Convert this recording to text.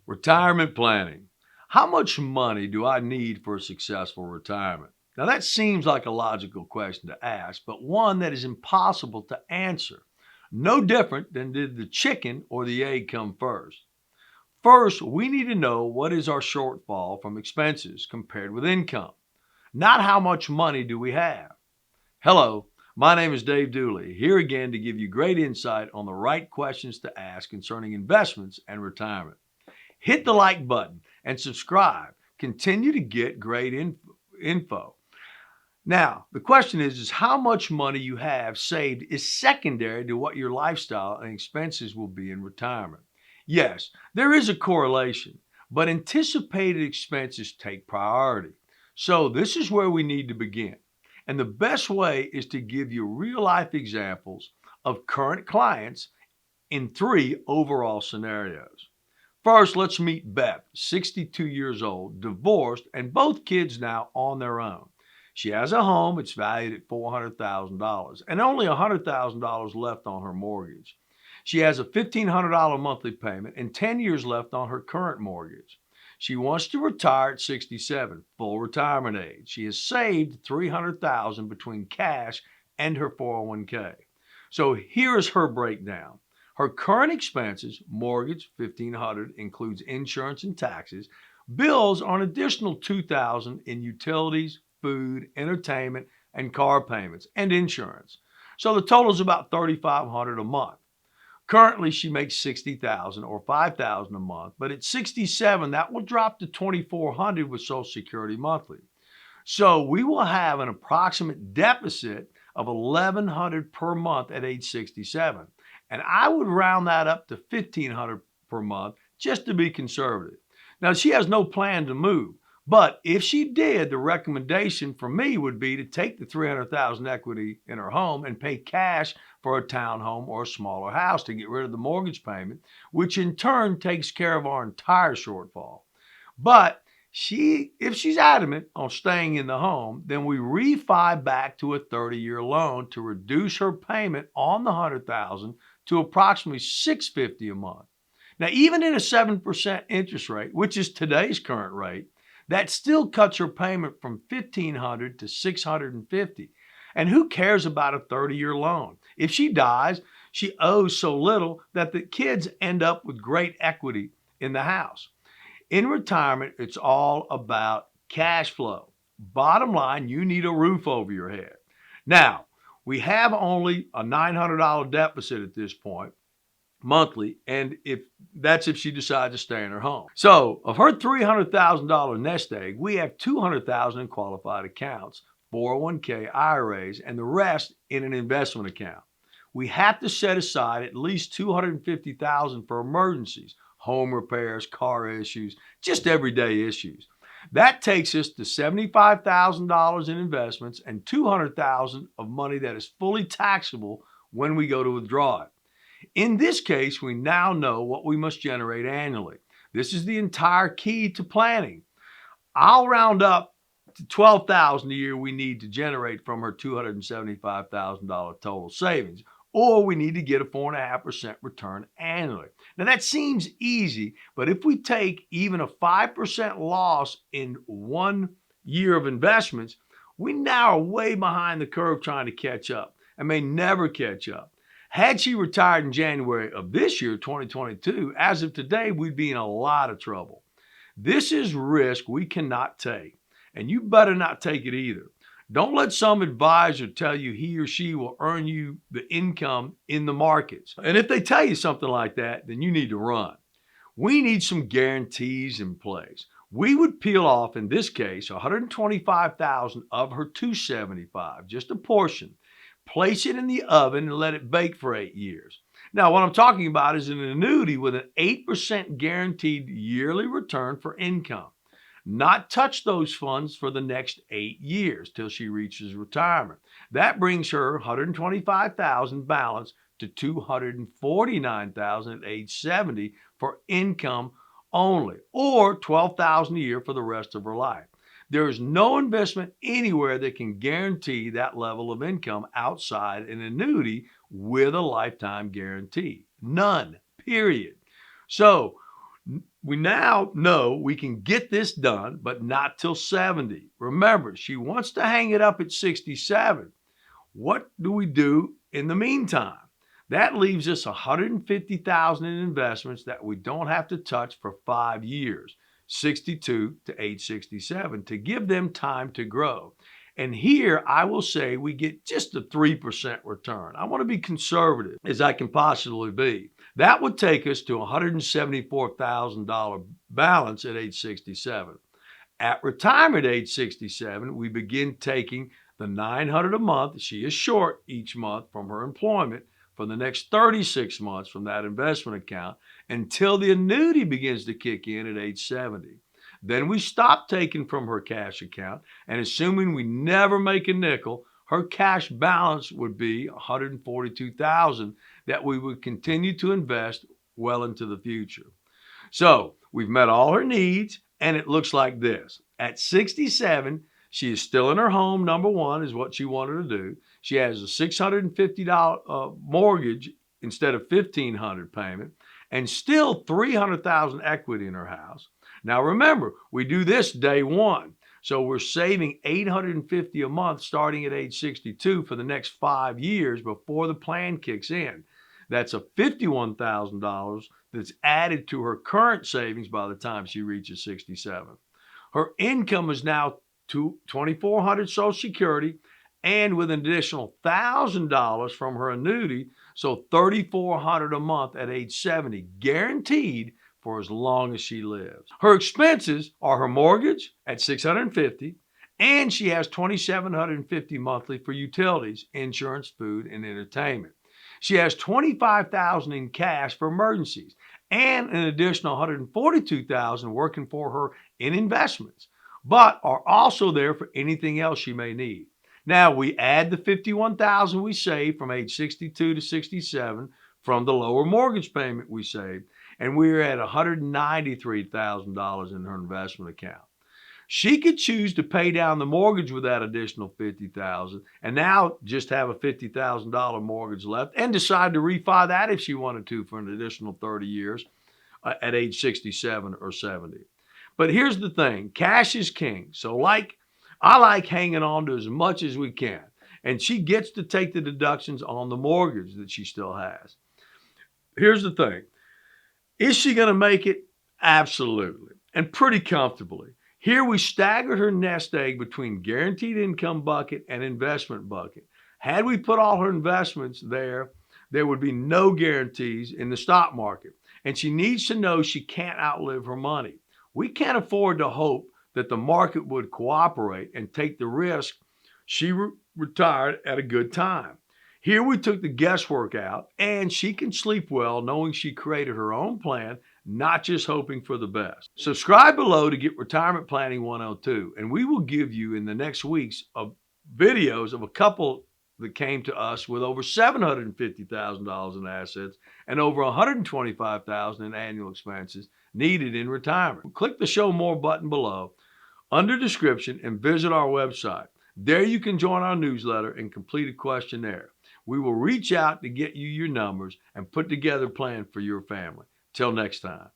Retirement planning. How much money do I need for a successful retirement? Now, that seems like a logical question to ask, but one that is impossible to answer. No different than did the chicken or the egg come first. First, we need to know what is our shortfall from expenses compared with income, not how much money do we have. Hello, my name is Dave Duley, here again to give you great insight on the right questions to ask concerning investments and retirement. Hit the like button and subscribe. Continue to get great info. Now, the question is how much money you have saved is secondary to what your lifestyle and expenses will be in retirement. Yes, there is a correlation, but anticipated expenses take priority. So this is where we need to begin. And the best way is to give you real life examples of current clients in three overall scenarios. First, let's meet Beth, 62 years old, divorced, and both kids now on their own. She has a home, it's valued at $400,000, and only $100,000 left on her mortgage. She has a $1,500 monthly payment and 10 years left on her current mortgage. She wants to retire at 67, full retirement age. She has saved $300,000 between cash and her 401k. So here is her breakdown. Her current expenses, mortgage, $1,500, includes insurance and taxes. Bills are an additional $2,000 in utilities, food, entertainment, and car payments, and insurance. So the total is about $3,500 a month. Currently, she makes $60,000 or $5,000 a month, but at 67, that will drop to $2,400 with Social Security monthly. So we will have an approximate deficit of $1,100 per month at age 67. And I would round that up to $1,500 per month just to be conservative. Now, she has no plan to move, but if she did, the recommendation for me would be to take the $300,000 equity in her home and pay cash for a townhome or a smaller house to get rid of the mortgage payment, which in turn takes care of our entire shortfall. But if she's adamant on staying in the home, then we refi back to a 30-year loan to reduce her payment on the $100,000 to approximately $650 a month. Now, even at a 7% interest rate, which is today's current rate, that still cuts her payment from $1,500 to $650. And who cares about a 30-year loan? If she dies, she owes so little that the kids end up with great equity in the house. In retirement, it's all about cash flow. Bottom line, you need a roof over your head. Now, we have only a $900 deficit at this point monthly, and if she decides to stay in her home. So of her $300,000 nest egg, we have $200,000 in qualified accounts, 401k, IRAs, and the rest in an investment account. We have to set aside at least $250,000 for emergencies, home repairs, car issues, just everyday issues. That takes us to $75,000 in investments and $200,000 of money that is fully taxable when we go to withdraw it. In this case, we now know what we must generate annually. This is the entire key to planning. I'll round up to $12,000 a year we need to generate from her $275,000 total savings, or we need to get a 4.5% return annually. Now that seems easy, but if we take even a 5% loss in 1 year of investments, we now are way behind the curve trying to catch up and may never catch up. Had she retired in January of this year, 2022, as of today, we'd be in a lot of trouble. This is risk we cannot take, and you better not take it either. Don't let some advisor tell you he or she will earn you the income in the markets. And if they tell you something like that, then you need to run. We need some guarantees in place. We would peel off, in this case, $125,000 of her $275,000, just a portion. Place it in the oven and let it bake for 8 years. Now, what I'm talking about is an annuity with an 8% guaranteed yearly return for income. Not touch those funds for the next 8 years till she reaches retirement. That brings her $125,000 balance to $249,000 at age 70 for income only, or $12,000 a year for the rest of her life. There is no investment anywhere that can guarantee that level of income outside an annuity with a lifetime guarantee. None, period. So We now know we can get this done, but not till 70. Remember, she wants to hang it up at 67. What do we do in the meantime? That leaves us $150,000 in investments that we don't have to touch for 5 years, 62 to age 67, to give them time to grow. And here I will say we get just a 3% return. I want to be conservative as I can possibly be. That would take us to a $174,000 balance at age 67. At retirement age 67, we begin taking the $900 a month she is short each month from her employment for the next 36 months from that investment account until the annuity begins to kick in at age 70. Then we stop taking from her cash account, and assuming we never make a nickel, her cash balance would be $142,000 that we would continue to invest well into the future. So we've met all her needs, and it looks like this. At 67, she is still in her home, number one, is what she wanted to do. She has a $650 mortgage instead of $1,500 payment, and still $300,000 equity in her house. Now remember, we do this day one. So we're saving $850 a month starting at age 62 for the next 5 years before the plan kicks in. That's a $51,000 that's added to her current savings by the time she reaches 67. Her income is now $2,400 Social Security and with an additional $1,000 from her annuity, so $3,400 a month at age 70, guaranteed for as long as she lives. Her expenses are her mortgage at $650, and she has $2,750 monthly for utilities, insurance, food, and entertainment. She has $25,000 in cash for emergencies and an additional $142,000 working for her in investments, but are also there for anything else she may need. Now we add the $51,000 we saved from age 62 to 67 from the lower mortgage payment we saved, and we're at $193,000 in her investment account. She could choose to pay down the mortgage with that additional $50,000 and now just have a $50,000 mortgage left and decide to refi that if she wanted to for an additional 30 years at age 67 or 70. But here's the thing, cash is king. So I like hanging on to as much as we can. And she gets to take the deductions on the mortgage that she still has. Here's the thing. Is she going to make it? Absolutely. And pretty comfortably. Here we staggered her nest egg between guaranteed income bucket and investment bucket. Had we put all her investments there, there would be no guarantees in the stock market. And she needs to know she can't outlive her money. We can't afford to hope that the market would cooperate and take the risk. She retired at a good time. Here we took the guesswork out, and she can sleep well knowing she created her own plan, not just hoping for the best. Subscribe below to get Retirement Planning 102, and we will give you in the next weeks videos of a couple that came to us with over $750,000 in assets and over $125,000 in annual expenses needed in retirement. Click the Show More button below under description and visit our website. There you can join our newsletter and complete a questionnaire. We will reach out to get you your numbers and put together a plan for your family. Till next time.